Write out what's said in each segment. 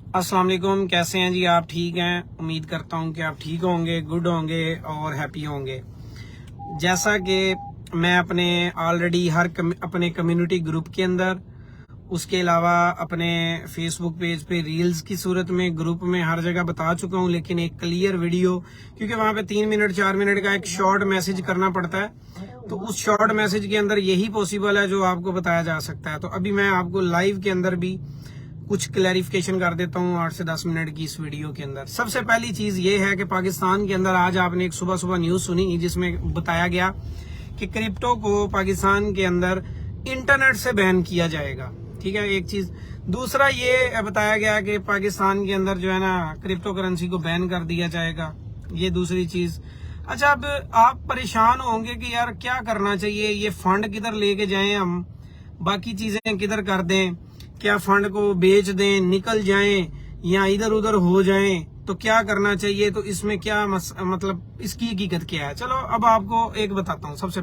अस्सलाम वालेकुम, कैसे हैं जी आप? ठीक हैं? उम्मीद करता हूं कि आप ठीक होंगे, गुड होंगे और हैप्पी होंगे। जैसा कि मैं अपने ऑलरेडी अपने कम्युनिटी ग्रुप के अंदर, उसके अलावा अपने फेसबुक पेज पे रील्स की सूरत में, ग्रुप में हर जगह बता चुका हूं, लेकिन एक क्लियर वीडियो, क्योंकि वहां पे 3 मिनट 4 मिनट का एक शॉर्ट मैसेज करना पड़ता है, तो उस शॉर्ट मैसेज के अंदर यही पॉसिबल है जो आपको बताया जा सकता है। तो अभी मैं आपको लाइव के अंदर भी कुछ क्लैरिफिकेशन कर देता हूं 8 से 10 मिनट की इस वीडियो के अंदर। सबसे पहली चीज ये है कि पाकिस्तान के अंदर आज आपने एक सुबह सुबह न्यूज सुनी जिसमें बताया गया कि क्रिप्टो को पाकिस्तान के अंदर इंटरनेट से बैन किया जाएगा। ठीक है, एक चीज। दूसरा ये बताया गया कि पाकिस्तान के अंदर जो है ना क्रिप्टो करेंसी को बैन कर दिया जाएगा, ये दूसरी चीज। अच्छा, अब आप परेशान होंगे कि यार क्या करना चाहिए, ये फंड किधर लेके जाएं हम, बाकी चीजें किधर कर दें, क्या फंड को बेच दें, निकल जाएं या इधर उधर हो जाएं, तो क्या करना चाहिए, तो इसमें क्या मतलब इसकी हकीकत क्या है। चलो अब आपको एक बताता हूं। सबसे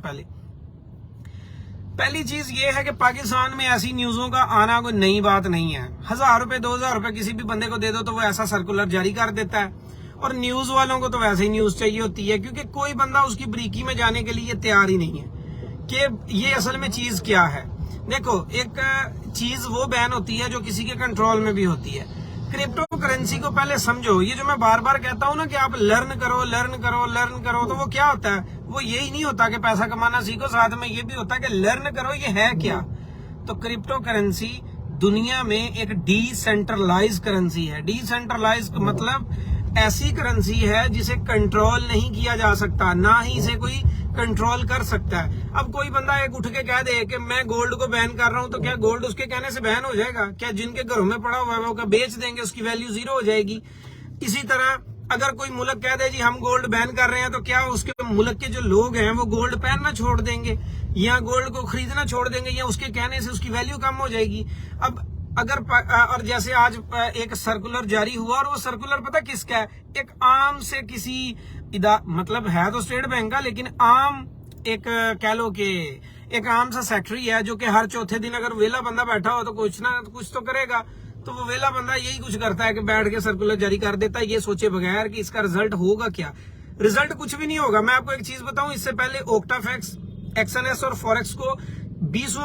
पहली चीज ये है कि पाकिस्तान में ऐसी न्यूज़ों का आना कोई नई बात नहीं है। 1000 रुपए 2000 रुपए किसी भी बंदे को दे दो तो वो ऐसा सर्कुलर जारी कर देता है, और न्यूज वालों को तो वैसे ही न्यूज चाहिए होती है, क्योंकि कोई बंदा उसकी बरीकी में जाने के लिए तैयार ही नहीं है कि ये असल में चीज क्या है। देखो, एक चीज वो बैन होती है जो किसी के कंट्रोल में भी होती है। क्रिप्टो करेंसी को पहले समझो। ये जो मैं बार बार कहता हूं ना कि आप लर्न करो, तो वो क्या होता है? वो यही नहीं होता कि पैसा कमाना सीखो, साथ में ये भी होता है कि लर्न करो ये है क्या। तो क्रिप्टो करेंसी दुनिया में एक डिसेंट्रलाइज करेंसी है। डिसेंट्रलाइज मतलब ऐसी करेंसी है जिसे कंट्रोल नहीं किया जा सकता, ना ही इसे कोई कंट्रोल कर सकता है। अब कोई बंदा एक उठ के कह दे कि मैं गोल्ड को बैन कर रहा हूं, तो क्या गोल्ड उसके कहने से बैन हो जाएगा? क्या जिनके घरों में पड़ा हुआ है वो बेच देंगे, उसकी वैल्यू जीरो हो जाएगी? इसी तरह अगर कोई मुल्क कह दे जी हम गोल्ड बैन कर रहे हैं, तो क्या उसके मुल्क के जो लोग हैं वो गोल्ड पहनना छोड़ देंगे या गोल्ड को खरीदना छोड़ देंगे, या उसके कहने से उसकी वैल्यू कम हो जाएगी? अब अगर और जैसे आज एक सर्कुलर जारी हुआ, और वो सर्कुलर पता किसका है? एक आम से किसी मतलब है तो स्टेट बैंक का, लेकिन आम एक कह लो कि एक आम सा सेक्रेटरी है जो कि हर चौथे दिन अगर वेला बंदा बैठा हो तो कुछ ना कुछ तो करेगा। तो वो वेला बंदा यही कुछ करता है कि बैठ के सर्कुलर जारी कर देता है, ये सोचे बगैर कि इसका रिजल्ट होगा क्या। रिजल्ट कुछ भी नहीं होगा। मैं आपको एक चीज बताऊं, इससे पहले ओक्टाफैक्स, एक्सएनएस और फॉरेक्स को 20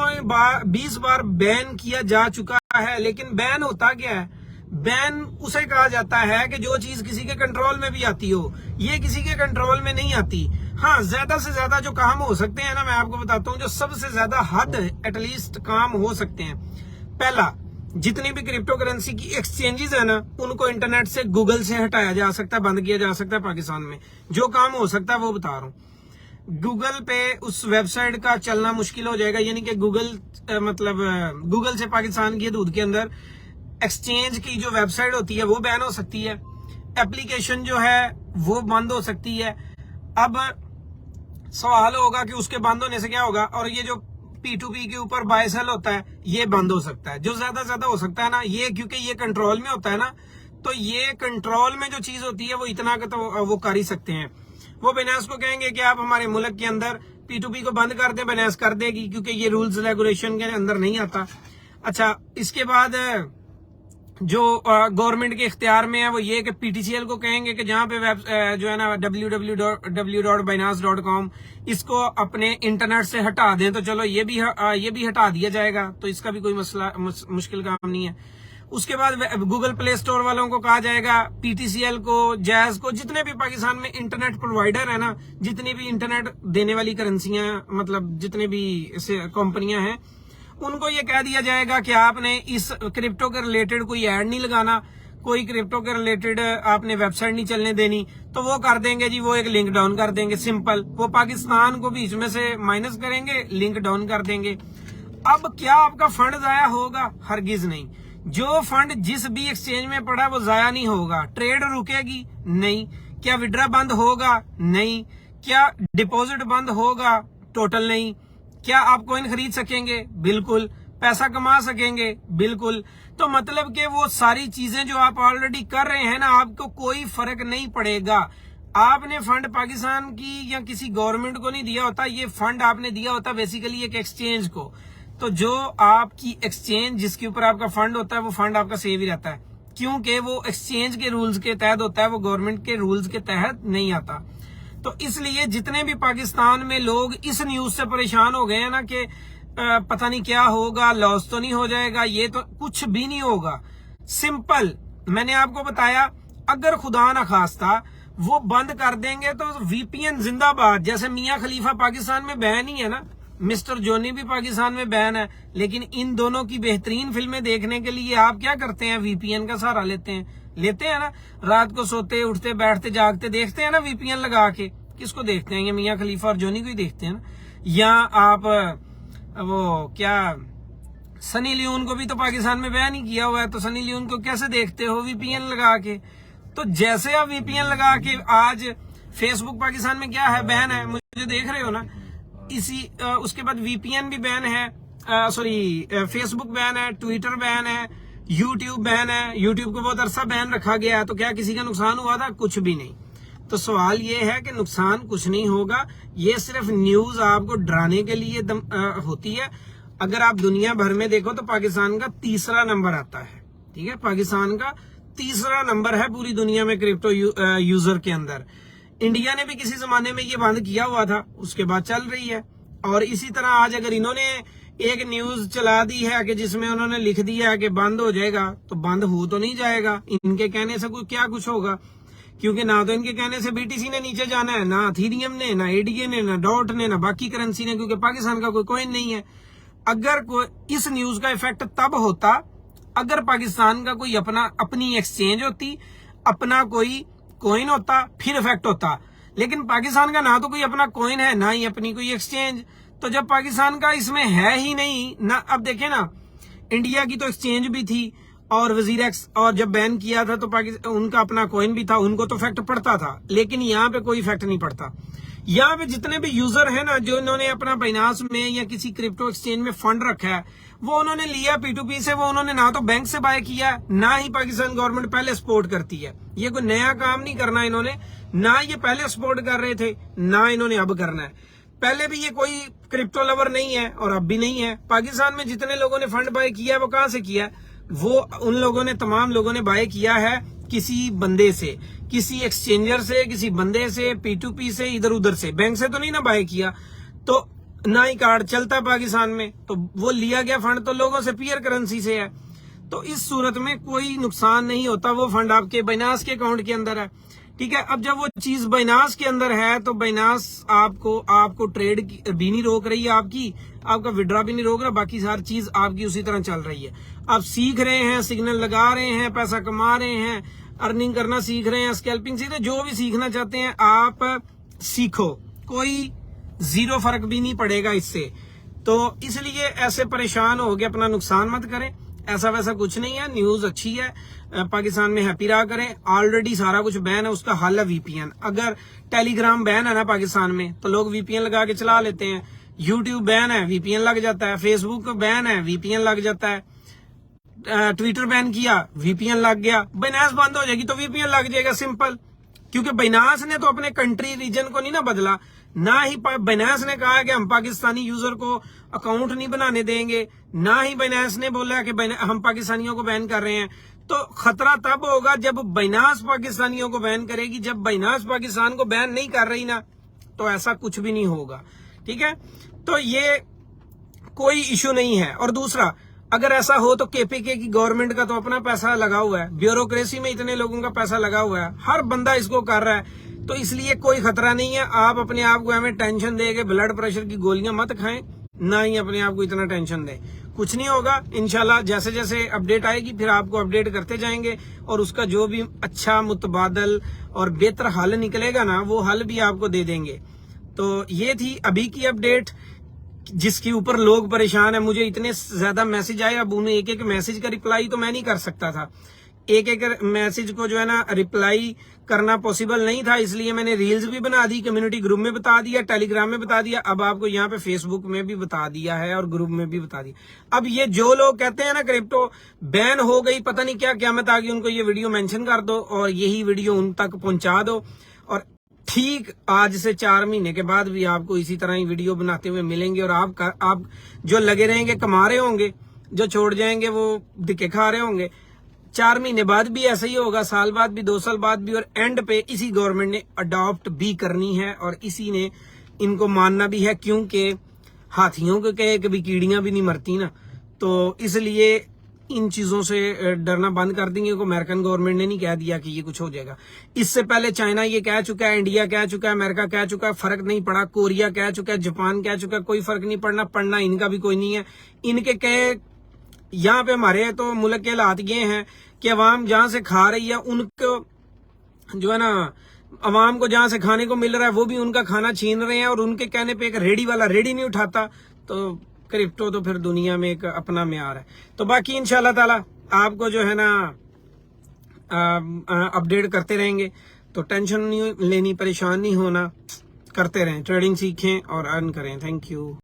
बार बैन किया जा चुका है। लेकिन बैन होता क्या है? बैन उसे कहा जाता है कि जो चीज किसी के कंट्रोल में भी आती हो। ये किसी के कंट्रोल में नहीं आती। हाँ, ज्यादा से ज्यादा जो काम हो सकते हैं ना, मैं आपको बताता हूँ, जो सबसे ज्यादा हद एटलीस्ट काम हो सकते हैं। पहला, जितनी भी क्रिप्टो करेंसी की एक्सचेंजेस है ना, उनको इंटरनेट से, गूगल से हटाया जा सकता है, बंद किया जा सकता है। पाकिस्तान में जो काम हो सकता है वो बता रहा हूँ। गूगल पे उस वेबसाइट का चलना मुश्किल हो जाएगा, यानी कि गूगल से पाकिस्तान की हदूद के अंदर एक्सचेंज की जो वेबसाइट होती है वो बैन हो सकती है। एप्लीकेशन जो है वो बंद हो सकती है। अब सवाल होगा कि उसके बंद होने से क्या होगा, और ये जो P2P के ऊपर बाय सेल होता है ये बंद हो सकता है। जो ज्यादा हो सकता है ना, ये क्योंकि ये कंट्रोल में होता है ना, तो ये कंट्रोल में जो चीज होती है वो इतना का तो वो कर ही सकते हैं। वो बाइनेंस को कहेंगे कि आप हमारे मुल्क के अंदर P2P को बंद कर दें, बाइनेंस कर देगी, क्योंकि ये रूल्स रेगुलेशन के अंदर नहीं आता। अच्छा, इसके बाद जो गवर्नमेंट के इख्तियार में है वो ये कि PTCL को कहेंगे कि जहां पे जो है ना www.binance.com इसको अपने इंटरनेट से हटा दें, तो चलो ये भी हटा दिया जाएगा, तो इसका भी कोई मसला मुश्किल काम नहीं है। उसके बाद गूगल प्ले स्टोर वालों को कहा जाएगा, PTCL को, जैज को, जितने भी पाकिस्तान में इंटरनेट प्रोवाइडर है ना, जितनी भी इंटरनेट देने वाली करेंसियां, मतलब जितने भी कंपनियां हैं, उनको ये कह दिया जाएगा कि आपने इस क्रिप्टो के रिलेटेड कोई ऐड नहीं लगाना, कोई क्रिप्टो के रिलेटेड आपने वेबसाइट नहीं चलने देनी। तो वो कर देंगे जी, वो एक लिंक डाउन कर देंगे, सिंपल। वो पाकिस्तान को बीच में से माइनस करेंगे, लिंक डाउन कर देंगे। अब क्या आपका फंड जाया होगा? हरगिज नहीं। जो फंड जिस भी एक्सचेंज में पड़ा वो जाया नहीं होगा। ट्रेड रुकेगी? नहीं। क्या विड्रा बंद होगा? नहीं। क्या डिपॉजिट बंद होगा? टोटल नहीं। क्या आप कॉइन खरीद सकेंगे? बिल्कुल। पैसा कमा सकेंगे? बिल्कुल। तो मतलब कि वो सारी चीजें जो आप ऑलरेडी कर रहे हैं ना, आपको कोई फर्क नहीं पड़ेगा। आपने फंड पाकिस्तान की या किसी गवर्नमेंट को नहीं दिया होता, ये फंड आपने दिया होता बेसिकली एक एक्सचेंज को। तो जो आपकी एक्सचेंज जिसके ऊपर आपका फंड होता है वो फंड आपका सेव ही रहता है। क्योंकि वो एक्सचेंज के रूल्स के तहत होता है, वो गवर्नमेंट के रूल्स के तहत नहीं आता। तो इसलिए जितने भी पाकिस्तान में लोग इस न्यूज से परेशान हो गए हैं ना कि पता नहीं क्या होगा, लॉस तो नहीं हो जाएगा, ये तो कुछ भी नहीं होगा। सिंपल, मैंने आपको बताया, अगर खुदा ना खास्ता वो बंद कर देंगे तो वीपीएन जिंदाबाद। जैसे मियां खलीफा पाकिस्तान में बैन ही है ना, मिस्टर जोनी भी पाकिस्तान में बैन है, लेकिन इन दोनों की बेहतरीन फिल्में देखने के लिए आप क्या करते हैं, वीपीएन का सहारा लेते हैं ना। रात को सोते उठते बैठते जागते देखते हैं ना वीपीएन लगा के। किसको देखते हैं? ये मियां खलीफा और जोनी को ही देखते हैं ना। या आप वो क्या, सनी लियोन को भी तो पाकिस्तान में बैन ही किया हुआ है, तो सनी लियोन को कैसे देखते हो? वीपीएन लगा के। तो जैसे आप वीपीएन लगा के, आज फेसबुक पाकिस्तान में क्या है, बैन है, मुझे देख रहे हो ना। उसके बाद वीपीएन भी बैन है, फेसबुक बैन है, ट्विटर बैन है, यूट्यूब बैन है। यूट्यूब को बहुत अरसा बैन रखा गया है, तो क्या किसी का नुकसान हुआ था? कुछ भी नहीं। तो सवाल ये है कि नुकसान कुछ नहीं होगा, ये सिर्फ न्यूज आपको डराने के लिए होती है। अगर आप दुनिया भर में देखो तो पाकिस्तान का 3रा नंबर आता है, ठीक है, पाकिस्तान का 3रा नंबर है पूरी दुनिया में क्रिप्टो यूजर के अंदर। इंडिया ने भी किसी जमाने में ये बंद किया हुआ था, उसके बाद चल रही है। और इसी तरह आज अगर इन्होंने एक न्यूज चला दी है कि जिसमें उन्होंने लिख दिया है कि बंद हो जाएगा, तो बंद हो तो नहीं जाएगा। इनके कहने से कुछ होगा, क्योंकि ना तो इनके कहने से बीटीसी ने नीचे जाना है, ना इथेरियम ने, ना एडीए ने, ना डॉट ने, ना बाकी करेंसी ने, क्योंकि पाकिस्तान का कोई कॉइन नहीं है। अगर कोई इस न्यूज का इफेक्ट तब होता अगर पाकिस्तान का कोई अपनी एक्सचेंज होती, अपना कोई कॉइन होता, फिर इफेक्ट होता। लेकिन पाकिस्तान का ना तो कोई अपना कॉइन है, ना ही अपनी कोई एक्सचेंज। तो जब पाकिस्तान का इसमें है ही नहीं ना, अब देखें ना, इंडिया की तो एक्सचेंज भी थी और वजीर एक्स, और जब बैन किया था तो पाकिस्तान उनका अपना कॉइन भी था, उनको तो इफेक्ट पड़ता था। लेकिन यहाँ पे कोई इफेक्ट नहीं पड़ता। यहाँ पे जितने भी यूजर है ना, जो इन्होंने अपना बाइनांस में या किसी क्रिप्टो एक्सचेंज में फंड रखा है, वो उन्होंने लिया P2P से, वो उन्होंने ना तो बैंक से बाय किया, ना ही पाकिस्तान गवर्नमेंट पहले सपोर्ट करती है। ये कोई नया काम नहीं करना इन्होंने, ना ये पहले सपोर्ट कर रहे थे, ना इन्होंने अब करना है। पहले भी ये कोई क्रिप्टो लवर नहीं है और अब भी नहीं है। पाकिस्तान में जितने लोगों ने फंड बाय किया है, वो कहां से किया है? वो उन लोगों ने, तमाम लोगों ने बाय किया है किसी बंदे से, किसी एक्सचेंजर से, किसी बंदे से, P2P से, इधर उधर से। बैंक से तो नहीं ना बाय किया, तो ना ही कार्ड चलता पाकिस्तान में, तो वो लिया गया फंड तो लोगों से पीयर करेंसी से है। तो इस सूरत में कोई नुकसान नहीं होता, वो फंड आपके बाइनांस के अकाउंट के अंदर है, ठीक है। अब जब वो चीज बाइनांस के अंदर है तो बाइनांस आपको ट्रेड भी नहीं रोक रही है, आपका विड्रॉ भी नहीं रोक रहा, बाकी सारी चीज आपकी उसी तरह चल रही है। आप सीख रहे हैं, सिग्नल लगा रहे हैं, पैसा कमा रहे हैं, अर्निंग करना सीख रहे हैं, स्कैल्पिंग सीख रहे हैं, जो भी सीखना चाहते हैं आप सीखो, कोई जीरो फर्क भी नहीं पड़ेगा इससे। तो इसलिए ऐसे परेशान हो गए अपना नुकसान मत करें, ऐसा वैसा कुछ नहीं है। न्यूज अच्छी है, पाकिस्तान में हैप्पी रहा करें। ऑलरेडी सारा कुछ बैन है, उसका हल है वीपीएन। अगर टेलीग्राम बैन है ना पाकिस्तान में, तो लोग वीपीएन लगा के चला लेते हैं। यूट्यूब बैन है, वीपीएन लग जाता है। फेसबुक बैन है, वीपीएन लग जाता है। ट्विटर बैन किया, वीपीएन लग गया। बाइनांस बंद हो जाएगी तो वीपीएन लग जाएगा, सिंपल। क्योंकि बाइनांस ने तो अपने कंट्री रीजन को नहीं ना बदला, ना ही बाइनांस ने कहा कि हम पाकिस्तानी यूजर को अकाउंट नहीं बनाने देंगे, ना ही बाइनांस ने बोला कि हम पाकिस्तानियों को बैन कर रहे हैं। तो खतरा तब होगा जब बाइनांस पाकिस्तानियों को बैन करेगी। जब बाइनांस पाकिस्तान को बैन नहीं कर रही ना, तो ऐसा कुछ भी नहीं होगा, ठीक है। तो ये कोई इशू नहीं है। और दूसरा, अगर ऐसा हो तो केपीके की गवर्नमेंट का तो अपना पैसा लगा हुआ है, ब्यूरोक्रेसी में इतने लोगों का पैसा लगा हुआ है, हर बंदा इसको कर रहा है, तो इसलिए कोई खतरा नहीं है। आप अपने आप को हमें टेंशन दे के ब्लड प्रेशर की गोलियां मत खाएं, ना ही अपने आप को इतना टेंशन दें। कुछ नहीं होगा इंशाल्लाह। जैसे जैसे अपडेट आएगी फिर आपको अपडेट करते जाएंगे, और उसका जो भी अच्छा मुतबादल और बेहतर हल निकलेगा ना, वो हल भी आपको दे देंगे। तो ये थी अभी की अपडेट जिसके ऊपर लोग परेशान है। मुझे इतने ज्यादा मैसेज आए, अब उन्हें एक एक मैसेज का रिप्लाई तो मैं नहीं कर सकता था, एक एक मैसेज को जो है ना रिप्लाई करना पॉसिबल नहीं था, इसलिए मैंने रील्स भी बना दी, कम्युनिटी ग्रुप में बता दिया, टेलीग्राम में बता दिया, अब आपको यहाँ पे फेसबुक में भी बता दिया है और ग्रुप में भी बता दिया। अब ये जो लोग कहते हैं ना क्रिप्टो बैन हो गई, पता नहीं क्या क़यामत आ गई, उनको ये वीडियो मेंशन कर दो और यही वीडियो उन तक पहुंचा दो। और ठीक आज से 4 महीने के बाद भी आपको इसी तरह ही वीडियो बनाते हुए मिलेंगे, और आप जो लगे रहेंगे कमा रहे होंगे, जो छोड़ जाएंगे वो दिक्के खा रहे होंगे। 4 مہینے بعد بھی ایسا ہی ہوگا, سال بعد بھی, 2 سال بعد بھی, اور اینڈ پہ اسی گورنمنٹ نے اڈاپٹ بھی کرنی ہے اور اسی نے ان کو ماننا بھی ہے, کیونکہ ہاتھیوں کو کہے کبھی کیڑیاں بھی نہیں مرتی نا. تو اس لیے ان چیزوں سے ڈرنا بند کر دیں گے. کو امریکن گورنمنٹ نے نہیں کہہ دیا کہ یہ کچھ ہو جائے گا. اس سے پہلے چائنا یہ کہہ چکا ہے, انڈیا کہہ چکا ہے, امریکہ کہہ چکا ہے, فرق نہیں پڑا. کوریا کہہ چکا ہے, جاپان کہہ چکا ہے, کوئی فرق نہیں پڑنا ان کا بھی کوئی نہیں ہے. ان کے کہے یہاں پہ ہمارے تو ملک کے حالات یہ ہیں کہ عوام جہاں سے کھا رہی ہے ان کو جو ہے نا, عوام کو جہاں سے کھانے کو مل رہا ہے وہ بھی ان کا کھانا چھین رہے ہیں, اور ان کے کہنے پہ ایک ریڑھی والا ریڑھی نہیں اٹھاتا. تو کرپٹو تو پھر دنیا میں ایک اپنا معیار ہے. تو باقی انشاءاللہ تعالی آپ کو جو ہے نا اپڈیٹ کرتے رہیں گے. تو ٹینشن نہیں لینی, پریشان نہیں ہونا, کرتے رہیں, ٹریڈنگ سیکھیں اور ارن کریں. Thank you.